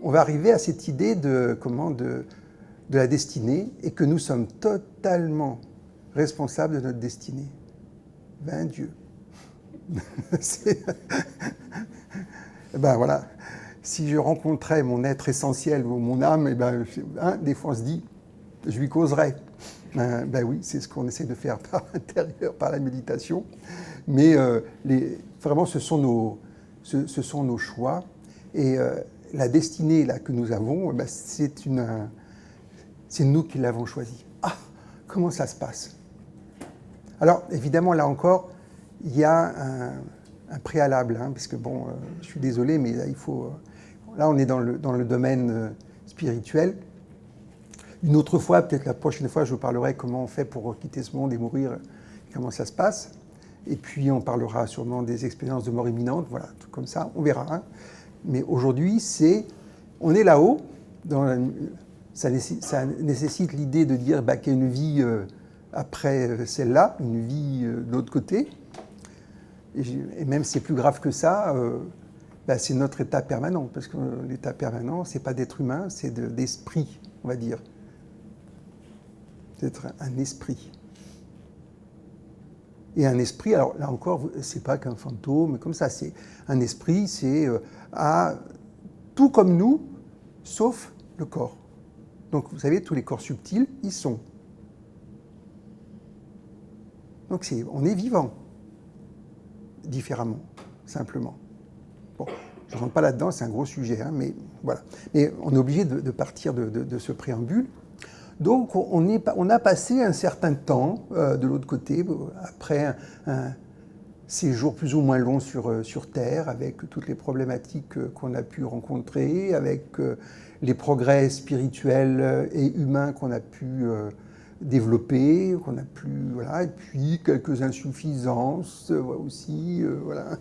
on va arriver à cette idée de la destinée et que nous sommes totalement responsables de notre destinée. Ben Dieu. Ben voilà. Si je rencontrais mon être essentiel ou mon âme, et ben, des fois on se dit, je lui causerais. Ben oui, c'est ce qu'on essaie de faire par l'intérieur, par la méditation. Mais vraiment, ce sont nos choix. Et la destinée là, que nous avons, ben, c'est nous qui l'avons choisie. Ah, comment ça se passe? Alors, évidemment, là encore, il y a un préalable, hein, parce que bon, je suis désolé, mais là, là, on est dans le domaine spirituel. Une autre fois, peut-être la prochaine fois, je vous parlerai comment on fait pour quitter ce monde et mourir, comment ça se passe. Et puis, on parlera sûrement des expériences de mort imminente, voilà, tout comme ça, on verra. Hein. Mais aujourd'hui, on est là-haut, ça nécessite l'idée de dire qu'il y a une vie après celle-là, une vie de l'autre côté. Et même si c'est plus grave que ça, c'est notre état permanent, parce que l'état permanent, c'est pas d'être humain, c'est d'esprit, on va dire. C'est d'être un esprit. Et un esprit, alors là encore, c'est pas qu'un fantôme, comme ça, c'est un esprit, c'est tout comme nous, sauf le corps. Donc vous savez, tous les corps subtils, ils sont. Donc on est vivant, différemment, simplement. Bon, je ne rentre pas là-dedans, c'est un gros sujet, hein, mais voilà. Mais on est obligé de partir de ce préambule. Donc on a passé un certain temps de l'autre côté, après un séjour plus ou moins long sur Terre, avec toutes les problématiques qu'on a pu rencontrer, avec les progrès spirituels et humains qu'on a pu développer, voilà, et puis quelques insuffisances aussi, voilà.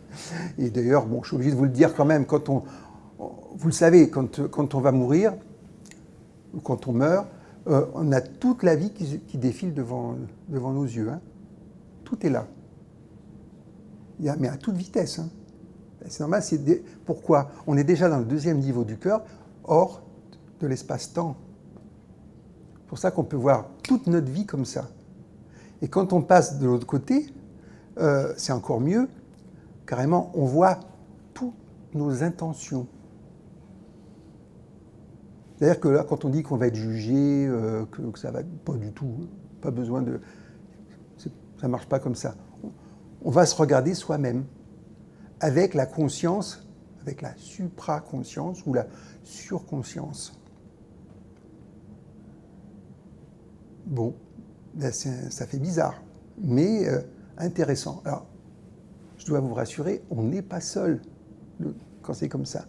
Et d'ailleurs, bon, je suis obligé de vous le dire quand même, vous le savez, quand on va mourir, ou quand on meurt, on a toute la vie qui défile devant nos yeux. Hein. Tout est là. Mais à toute vitesse. Hein. C'est normal. Pourquoi? On est déjà dans le deuxième niveau du cœur, hors de l'espace-temps. C'est pour ça qu'on peut voir toute notre vie comme ça. Et quand on passe de l'autre côté, c'est encore mieux. Carrément, on voit toutes nos intentions. C'est-à-dire que là, quand on dit qu'on va être jugé, que ça va pas du tout, pas besoin de... Ça ne marche pas comme ça. On va se regarder soi-même, avec la conscience, avec la supraconscience ou la surconscience. Bon, ça fait bizarre, mais intéressant. Alors, je dois vous rassurer, on n'est pas seul quand c'est comme ça.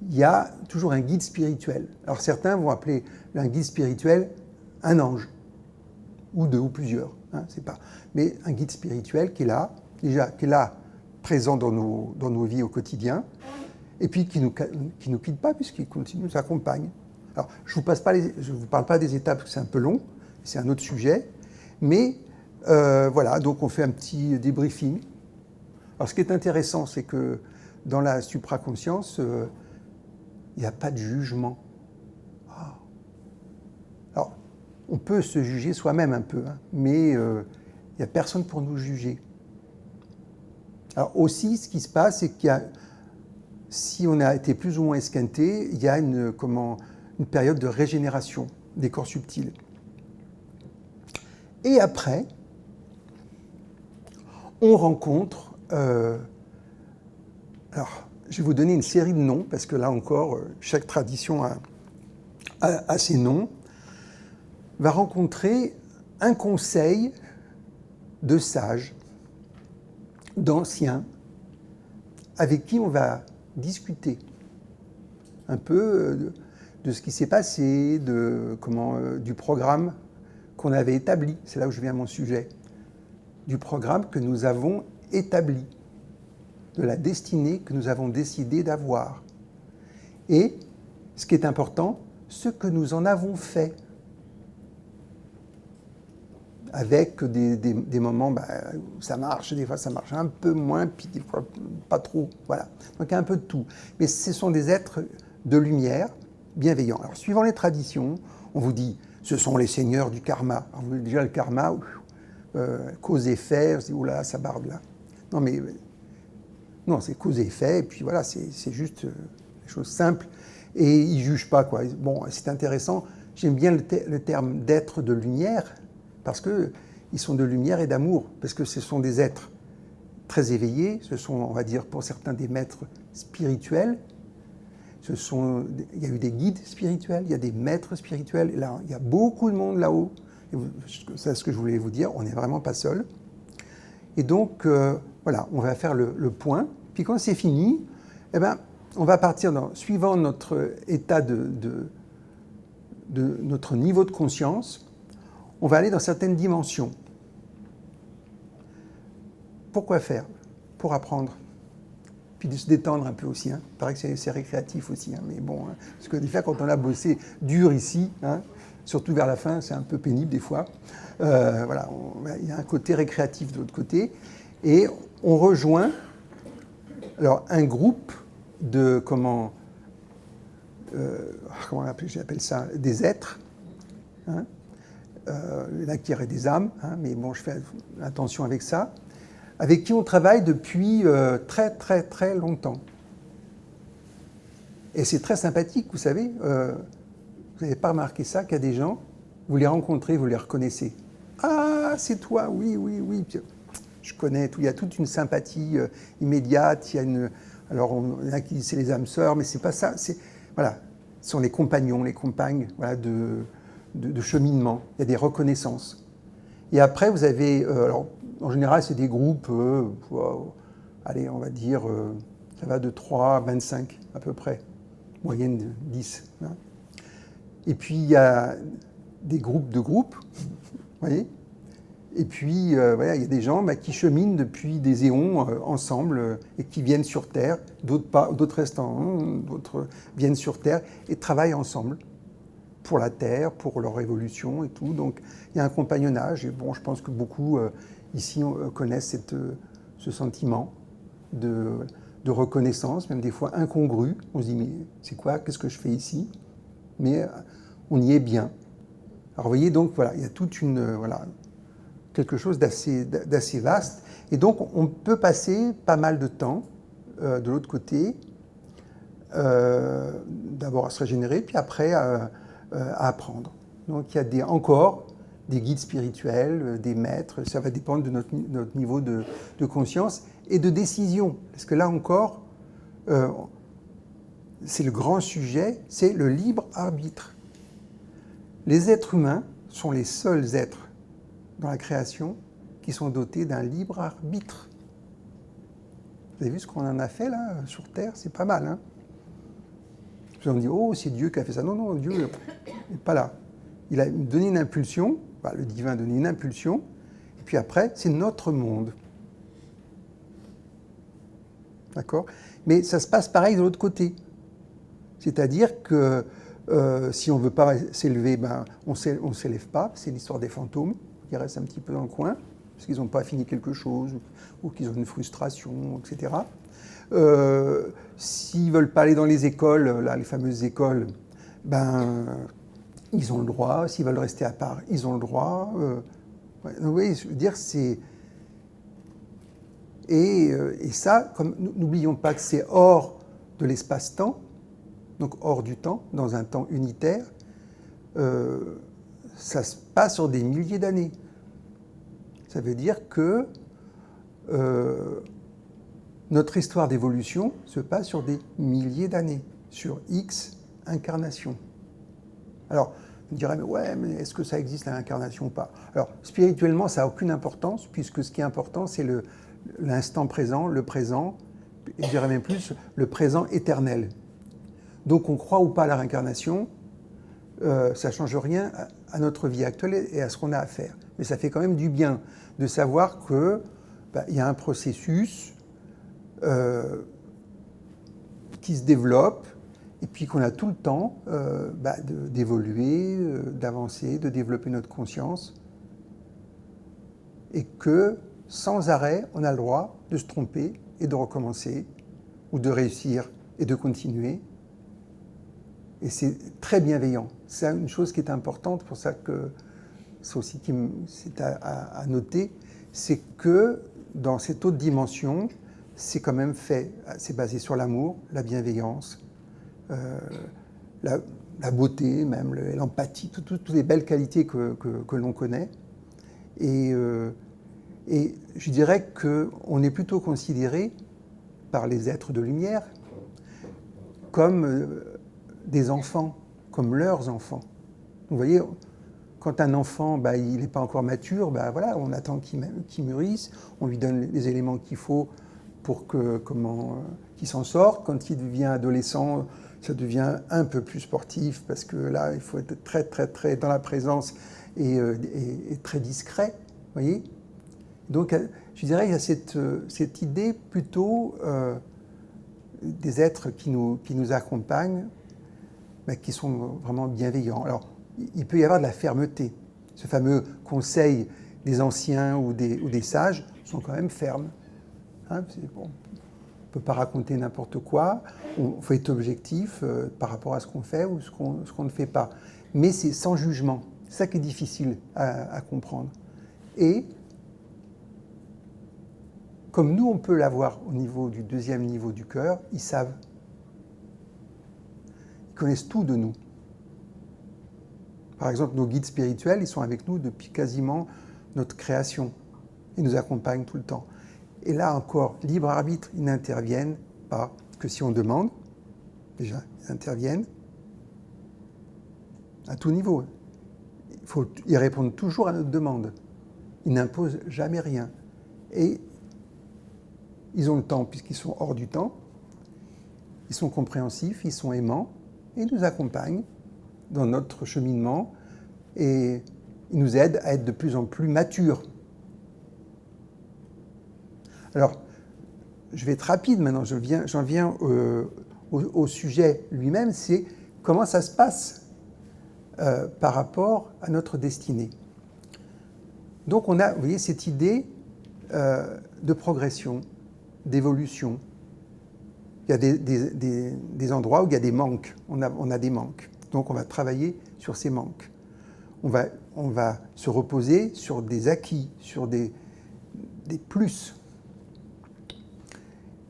Il y a toujours un guide spirituel. Alors certains vont appeler un guide spirituel un ange, ou deux, ou plusieurs, hein, c'est pas. Mais un guide spirituel qui est là, déjà, qui est là, présent dans nos vies au quotidien, et puis qui nous quitte pas, puisqu'il continue, nous accompagne. Alors, je ne vous parle pas des étapes, parce que c'est un peu long, c'est un autre sujet, mais voilà, donc on fait un petit débriefing. Alors, ce qui est intéressant, c'est que dans la supraconscience, il n'y a pas de jugement. Ah. Alors, on peut se juger soi-même un peu, hein, mais il n'y a personne pour nous juger. Alors aussi, ce qui se passe, c'est si on a été plus ou moins esquinté, il y a une période de régénération des corps subtils. Et après, on rencontre... alors, je vais vous donner une série de noms, parce que là encore, chaque tradition a ses noms, va rencontrer un conseil de sages, d'anciens, avec qui on va discuter un peu de ce qui s'est passé, du programme qu'on avait établi. C'est là où je viens à mon sujet. Du programme que nous avons établi, de la destinée que nous avons décidé d'avoir. Et, ce qui est important, ce que nous en avons fait. Avec des moments où ça marche, des fois ça marche un peu moins, puis des fois pas trop. Voilà. Donc il y a un peu de tout. Mais ce sont des êtres de lumière, bienveillants. Alors, suivant les traditions, on vous dit, ce sont les seigneurs du karma. Alors, déjà, le karma, cause-effet, on se dit, oula, ça barbe là. Non, mais non, c'est cause et effet, et puis voilà, c'est juste des choses simples, et ils ne jugent pas, quoi. Bon, c'est intéressant, j'aime bien le terme d'être de lumière, parce qu'ils sont de lumière et d'amour, parce que ce sont des êtres très éveillés, ce sont, on va dire, pour certains, des maîtres spirituels, il y a eu des guides spirituels, il y a des maîtres spirituels, et là, il y a beaucoup de monde là-haut, c'est ce que je voulais vous dire, on n'est vraiment pas seul. Et donc, voilà, on va faire le point. Puis quand c'est fini, eh ben, on va partir suivant notre état de notre niveau de conscience, on va aller dans certaines dimensions. Pourquoi faire? Pour apprendre. Puis de se détendre un peu aussi. Hein. Il paraît que c'est récréatif aussi. Hein. Mais bon, hein, parce que des fois, quand on a bossé dur ici, hein, surtout vers la fin, c'est un peu pénible des fois. Voilà, il y a un côté récréatif de l'autre côté. Et on rejoint alors, un groupe de, comment j'appelle ça, des êtres. Hein, là qui auraient des âmes, hein, mais bon, je fais attention avec ça, avec qui on travaille depuis très très très longtemps. Et c'est très sympathique, vous savez, vous n'avez pas remarqué ça, qu'il y a des gens, vous les rencontrez, vous les reconnaissez. Ah, c'est toi, oui, oui, oui. Puis, je connais tout. Il y a toute une sympathie immédiate. Il y a une. Alors, il y en a qui disent c'est les âmes sœurs, mais c'est pas ça. Voilà, ce sont les compagnons, les compagnes, voilà, de cheminement. Il y a des reconnaissances. Et après, vous avez. Alors, en général, c'est des groupes. Allez, on va dire, ça va de 3 à 25 à peu près, moyenne de 10. Hein. Et puis, il y a des groupes de groupes, vous voyez. Et puis, voilà, il y a des gens qui cheminent depuis des éons ensemble et qui viennent sur Terre, d'autres restent d'autres viennent sur Terre et travaillent ensemble pour la Terre, pour leur évolution et tout. Donc, il y a un compagnonnage. Et bon, je pense que beaucoup ici connaissent ce sentiment de reconnaissance, même des fois incongru. On se dit, mais c'est quoi? Qu'est-ce que je fais ici? Mais on y est bien. Alors, vous voyez, donc, voilà, il y a toute une... voilà, quelque chose d'assez vaste. Et donc, on peut passer pas mal de temps de l'autre côté, d'abord à se régénérer, puis après à apprendre. Donc, il y a encore des guides spirituels, des maîtres, ça va dépendre de notre niveau de conscience et de décision. Parce que là encore, c'est le grand sujet, c'est le libre arbitre. Les êtres humains sont les seuls êtres dans la création qui sont dotés d'un libre arbitre. Vous avez vu ce qu'on en a fait là sur Terre? C'est pas mal. Hein, on dit, oh, c'est Dieu qui a fait ça. Non, non, Dieu n'est pas là. Il a donné une impulsion, le divin a donné une impulsion, et puis après, c'est notre monde. D'accord? Mais ça se passe pareil de l'autre côté. C'est-à-dire que si on ne veut pas s'élever, on ne s'élève pas. C'est l'histoire des fantômes qui restent un petit peu dans le coin, parce qu'ils n'ont pas fini quelque chose, ou qu'ils ont une frustration, etc. S'ils ne veulent pas aller dans les écoles, là, les fameuses écoles, ils ont le droit. S'ils veulent rester à part, ils ont le droit. Oui, je veux dire, c'est... Et ça, n'oublions pas que c'est hors de l'espace-temps, donc hors du temps, dans un temps unitaire, ça se passe sur des milliers d'années. Ça veut dire que notre histoire d'évolution se passe sur des milliers d'années, sur X incarnations. Alors, on dirait, mais est-ce que ça existe la réincarnation ou pas? Alors, spirituellement, ça n'a aucune importance, puisque ce qui est important, c'est l'instant présent, le présent, et je dirais même plus, le présent éternel. Donc, on croit ou pas à la réincarnation, ça ne change rien à notre vie actuelle et à ce qu'on a à faire. Mais ça fait quand même du bien de savoir qu'il y a un processus qui se développe et puis qu'on a tout le temps d'évoluer, d'avancer, de développer notre conscience et que sans arrêt, on a le droit de se tromper et de recommencer ou de réussir et de continuer. Et c'est très bienveillant. C'est une chose qui est importante, pour ça que c'est aussi c'est à noter, c'est que dans cette autre dimension, c'est quand même fait, c'est basé sur l'amour, la bienveillance, la beauté même, l'empathie, toutes les belles qualités que l'on connaît. Et je dirais qu'on est plutôt considéré par les êtres de lumière comme des enfants, comme leurs enfants. Vous voyez, quand un enfant, il n'est pas encore mature, voilà, on attend qu'il mûrisse, on lui donne les éléments qu'il faut pour qu'il s'en sorte. Quand il devient adolescent, ça devient un peu plus sportif, parce que là, il faut être très, très, très dans la présence et très discret, vous voyez. Donc, je dirais qu'il y a cette idée plutôt des êtres qui nous accompagnent, qui sont vraiment bienveillants. Alors, il peut y avoir de la fermeté. Ce fameux conseil des anciens ou des sages sont quand même fermes. Hein, bon, on ne peut pas raconter n'importe quoi. Il faut être objectif par rapport à ce qu'on fait ou ce qu'on ne fait pas. Mais c'est sans jugement. C'est ça qui est difficile à comprendre. Et comme nous, on peut l'avoir au niveau du deuxième niveau du cœur, ils savent. Ils connaissent tout de nous. Par exemple, nos guides spirituels, ils sont avec nous depuis quasiment notre création. Ils nous accompagnent tout le temps. Et là encore, libre arbitre, ils n'interviennent pas que si on demande. Déjà, ils interviennent à tout niveau. Ils répondent toujours à notre demande. Ils n'imposent jamais rien. Et ils ont le temps, puisqu'ils sont hors du temps. Ils sont compréhensifs, ils sont aimants, et ils nous accompagnent dans notre cheminement, et ils nous aident à être de plus en plus matures. Alors, je vais être rapide maintenant, j'en viens au sujet lui-même, c'est comment ça se passe par rapport à notre destinée. Donc on a, vous voyez, cette idée de progression, d'évolution. Il y a des endroits où il y a des manques, on a des manques. Donc on va travailler sur ces manques. On va se reposer sur des acquis, sur des plus.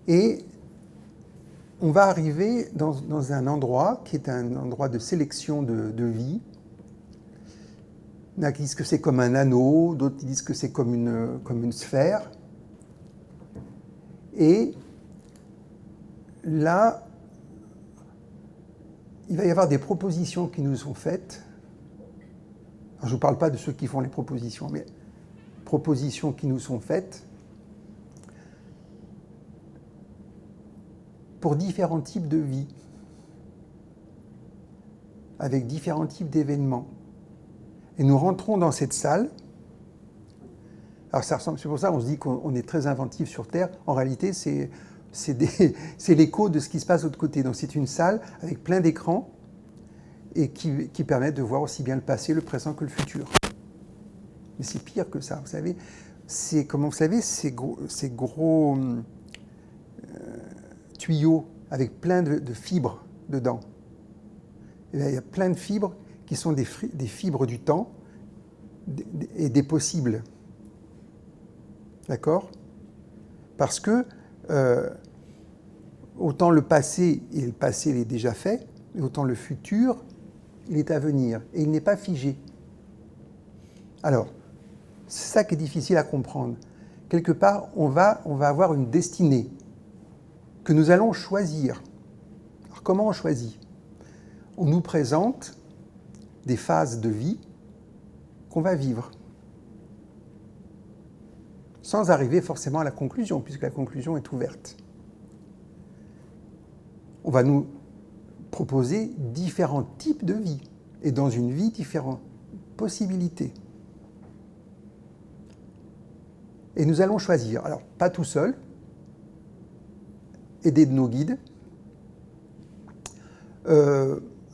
Et on va arriver dans un endroit qui est un endroit de sélection de vie. Il y en a qui disent que c'est comme un anneau, d'autres qui disent que c'est comme une sphère. Et là, il va y avoir des propositions qui nous sont faites. Alors, je ne vous parle pas de ceux qui font les propositions, mais propositions qui nous sont faites pour différents types de vie, avec différents types d'événements. Et nous rentrons dans cette salle. Alors c'est pour ça qu'on se dit qu'on est très inventif sur Terre. En réalité, c'est l'écho de ce qui se passe de l'autre côté. Donc c'est une salle avec plein d'écrans et qui permettent de voir aussi bien le passé, le présent que le futur. Mais c'est pire que ça, vous savez. Ces gros tuyaux avec plein de fibres dedans. Et là, il y a plein de fibres qui sont des fibres du temps et des possibles. D'accord ? Parce que autant le passé, il est déjà fait, et autant le futur, il est à venir. Et il n'est pas figé. Alors, c'est ça qui est difficile à comprendre. Quelque part, on va avoir une destinée que nous allons choisir. Alors, comment on choisit ? On nous présente des phases de vie qu'on va vivre, sans arriver forcément à la conclusion, puisque la conclusion est ouverte. On va nous proposer différents types de vie, et dans une vie, différentes possibilités. Et nous allons choisir, alors pas tout seul, aidés de nos guides,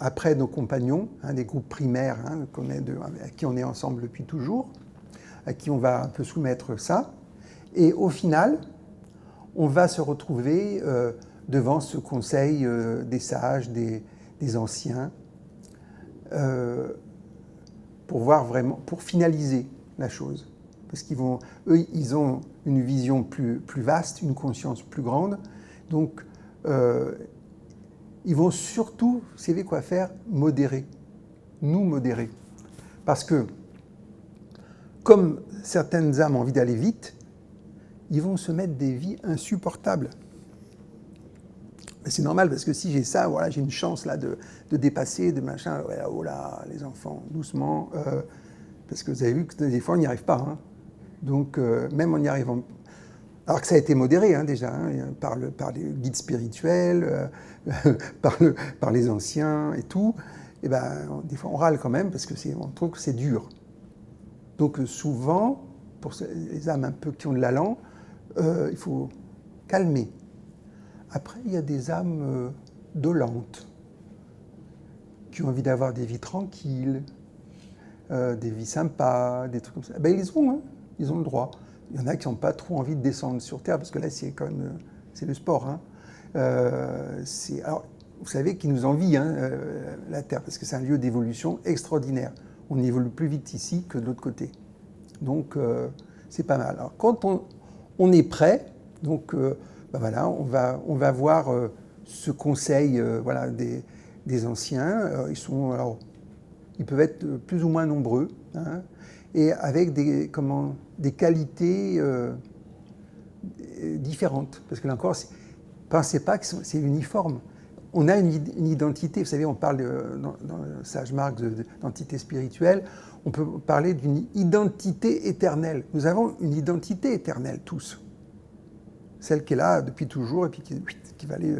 après nos compagnons, des groupes primaires à qui on est ensemble depuis toujours, à qui on va un peu soumettre ça. Et au final, on va se retrouver devant ce conseil des sages, des des anciens, pour voir vraiment, pour finaliser la chose. Parce eux, ils ont une vision plus vaste, une conscience plus grande. Donc, ils vont surtout, vous savez quoi faire, modérer, nous modérer. Parce que, comme certaines âmes ont envie d'aller vite, ils vont se mettre des vies insupportables. Mais c'est normal, parce que si j'ai ça, voilà, j'ai une chance là de dépasser, de machin, oh là, les enfants, doucement, parce que vous avez vu que des fois on n'y arrive pas. Hein. Donc, même en y arrivant, alors que ça a été modéré hein, déjà, hein, par les guides spirituels, par les anciens et tout, et ben, des fois on râle quand même, parce que on trouve que c'est dur. Donc souvent, pour les âmes un peu qui ont de l'allant, il faut calmer. Après, il y a des âmes dolentes, qui ont envie d'avoir des vies tranquilles, des vies sympas, des trucs comme ça. Ben, ils ont le droit. Il y en a qui n'ont pas trop envie de descendre sur Terre, parce que là, c'est quand même c'est le sport. Hein. Alors, vous savez qu'ils nous envient, hein, la Terre, parce que c'est un lieu d'évolution extraordinaire. On évolue plus vite ici que de l'autre côté. Donc, c'est pas mal. Alors, quand on est prêt, donc, ben voilà, on va voir ce conseil voilà, des anciens. Ils peuvent être plus ou moins nombreux, hein, et avec des qualités différentes. Parce que là encore, pensez pas que c'est uniforme. On a une identité, vous savez, on parle dans le sage Marx d'entité spirituelle, on peut parler d'une identité éternelle. Nous avons une identité éternelle, tous. Celle qui est là depuis toujours et puis qui va aller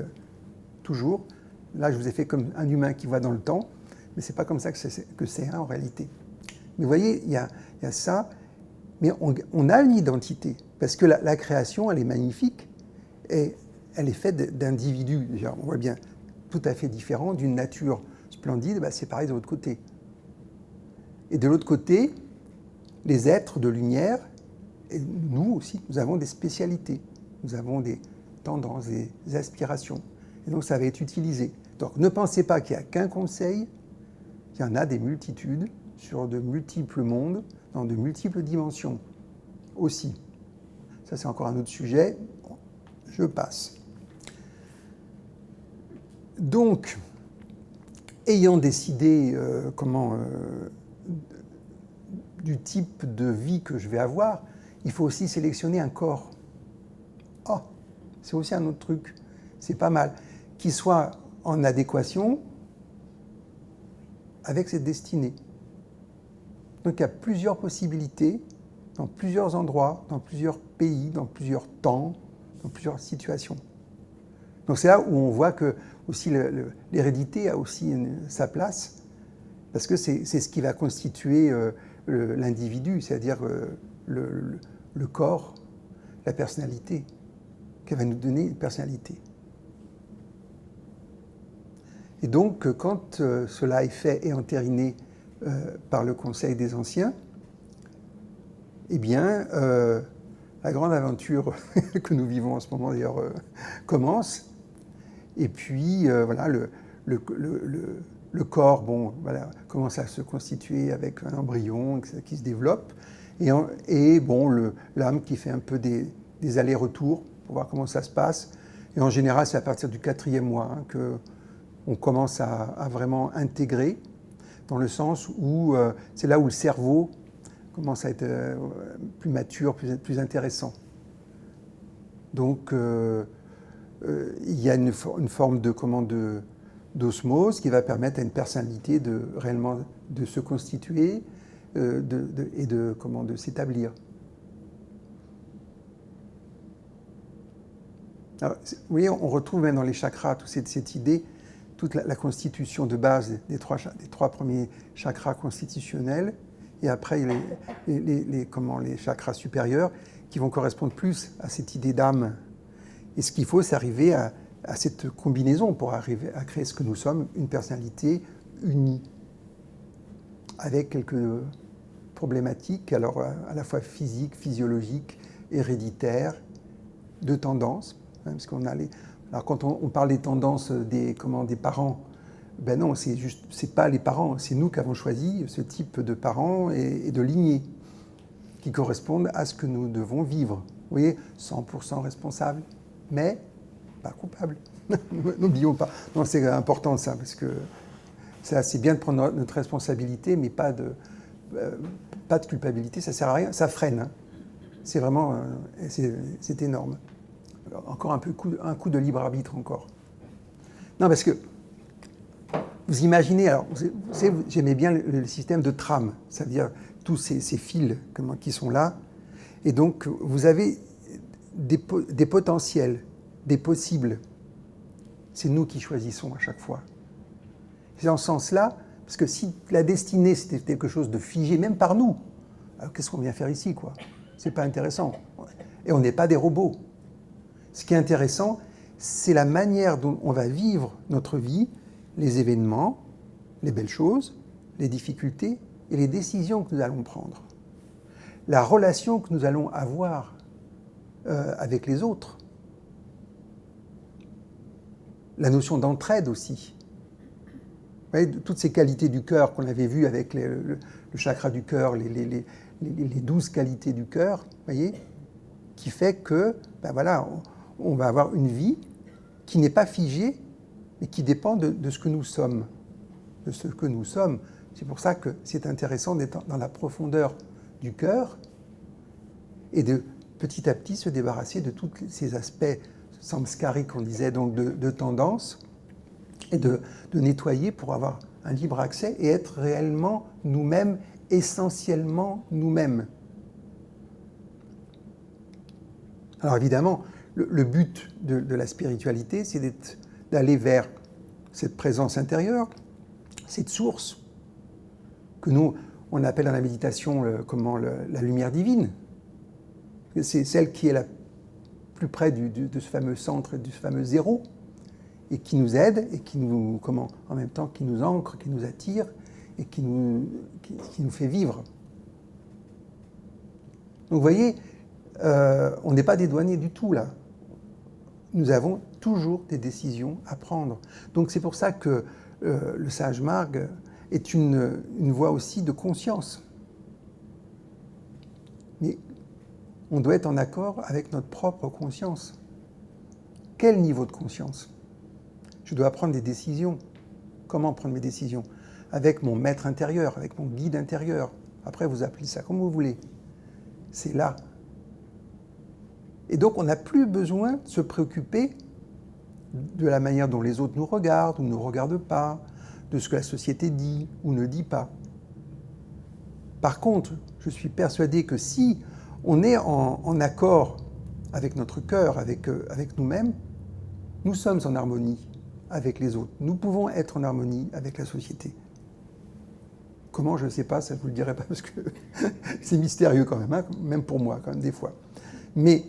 toujours. Là, je vous ai fait comme un humain qui va dans le temps, mais ce n'est pas comme ça que c'est hein, en réalité. Mais vous voyez, il y a ça, mais on a une identité, parce que la création, elle est magnifique, et elle est faite d'individus, déjà, on voit bien, tout à fait différents, d'une nature splendide, bah, c'est pareil de l'autre côté. Et de l'autre côté, les êtres de lumière, et nous aussi, nous avons des spécialités, nous avons des tendances, des aspirations, et donc ça va être utilisé. Donc ne pensez pas qu'il n'y a qu'un conseil, il y en a des multitudes, sur de multiples mondes, dans de multiples dimensions aussi. Ça, c'est encore un autre sujet. Je passe. Donc, ayant décidé du type de vie que je vais avoir, il faut aussi sélectionner un corps. Ah, c'est aussi un autre truc. C'est pas mal. Qui soit en adéquation avec cette destinée. Donc il y a plusieurs possibilités, dans plusieurs endroits, dans plusieurs pays, dans plusieurs temps, dans plusieurs situations. Donc c'est là où on voit que aussi l'hérédité a aussi sa place, parce que c'est ce qui va constituer l'individu, c'est-à-dire le corps, la personnalité, qui va nous donner une personnalité. Et donc quand cela est fait et entériné par le Conseil des Anciens, eh bien, la grande aventure que nous vivons en ce moment, d'ailleurs, commence. Et puis, voilà, le corps, bon, voilà, commence à se constituer avec un embryon qui se développe. Et bon, l'âme qui fait un peu des allers-retours pour voir comment ça se passe. Et en général, c'est à partir du 4e mois hein, qu'on commence à vraiment intégrer, dans le sens où c'est là où le cerveau commence à être plus mature, plus intéressant. Donc, il y a une forme d'osmose qui va permettre à une personnalité réellement de se constituer et de s'établir. Alors, vous voyez, on retrouve même dans les chakras toute cette idée, toute la constitution de base des trois premiers chakras constitutionnels, et après les chakras supérieurs qui vont correspondre plus à cette idée d'âme. Et ce qu'il faut, c'est arriver à cette combinaison pour arriver à créer ce que nous sommes, une personnalité unie, avec quelques problématiques, alors à la fois physiques, physiologiques, héréditaires, de tendances, hein, parce qu'on a alors quand on parle des tendances des parents, Ben non, c'est pas les parents, c'est nous qui avons choisi ce type de parents et de lignée qui correspondent à ce que nous devons vivre. Vous voyez, 100% responsable, mais pas coupable. N'oublions pas. Non, c'est important ça, parce que c'est bien de prendre notre responsabilité, mais pas de culpabilité, ça sert à rien, ça freine. Hein. C'est vraiment, c'est énorme. Alors, encore un coup de libre arbitre encore. Non, parce que vous imaginez, alors, vous savez, j'aimais bien le système de trame, ça veut dire tous ces fils qui sont là, et donc vous avez des potentiels, des possibles. C'est nous qui choisissons à chaque fois. C'est dans ce sens-là, parce que si la destinée c'était quelque chose de figé, même par nous, alors qu'est-ce qu'on vient faire ici, quoi ? C'est pas intéressant. Et on n'est pas des robots. Ce qui est intéressant, c'est la manière dont on va vivre notre vie, les événements, les belles choses, les difficultés et les décisions que nous allons prendre. La relation que nous allons avoir avec les autres. La notion d'entraide aussi. Vous voyez, toutes ces qualités du cœur qu'on avait vues avec le chakra du cœur, les 12 qualités du cœur, voyez, qui fait que, ben voilà, on va avoir une vie qui n'est pas figée, mais qui dépend de ce que nous sommes. De ce que nous sommes. C'est pour ça que c'est intéressant d'être dans la profondeur du cœur et de petit à petit se débarrasser de tous ces aspects samskariques qu'on disait, donc de tendance, et de nettoyer pour avoir un libre accès et être réellement nous-mêmes, essentiellement nous-mêmes. Alors évidemment, le but de la spiritualité, c'est d'aller vers cette présence intérieure, cette source que nous, on appelle dans la méditation la lumière divine. C'est celle qui est la plus près de ce fameux centre, de ce fameux zéro, et qui nous aide, et qui nous, en même temps, qui nous ancre, qui nous attire, et qui nous fait vivre. Donc vous voyez, on n'est pas dédouané du tout là. Nous avons toujours des décisions à prendre. Donc c'est pour ça que le sage marg est une voie aussi de conscience. Mais on doit être en accord avec notre propre conscience. Quel niveau de conscience ? Je dois prendre des décisions. Comment prendre mes décisions ? Avec mon maître intérieur, avec mon guide intérieur. Après, vous appelez ça comme vous voulez. C'est là. Et donc, on n'a plus besoin de se préoccuper de la manière dont les autres nous regardent ou ne nous regardent pas, de ce que la société dit ou ne dit pas. Par contre, je suis persuadé que si on est en accord avec notre cœur, avec nous-mêmes, nous sommes en harmonie avec les autres. Nous pouvons être en harmonie avec la société. Comment, je ne sais pas, ça ne vous le dirai pas parce que c'est mystérieux quand même, hein, même pour moi, quand même, des fois. Mais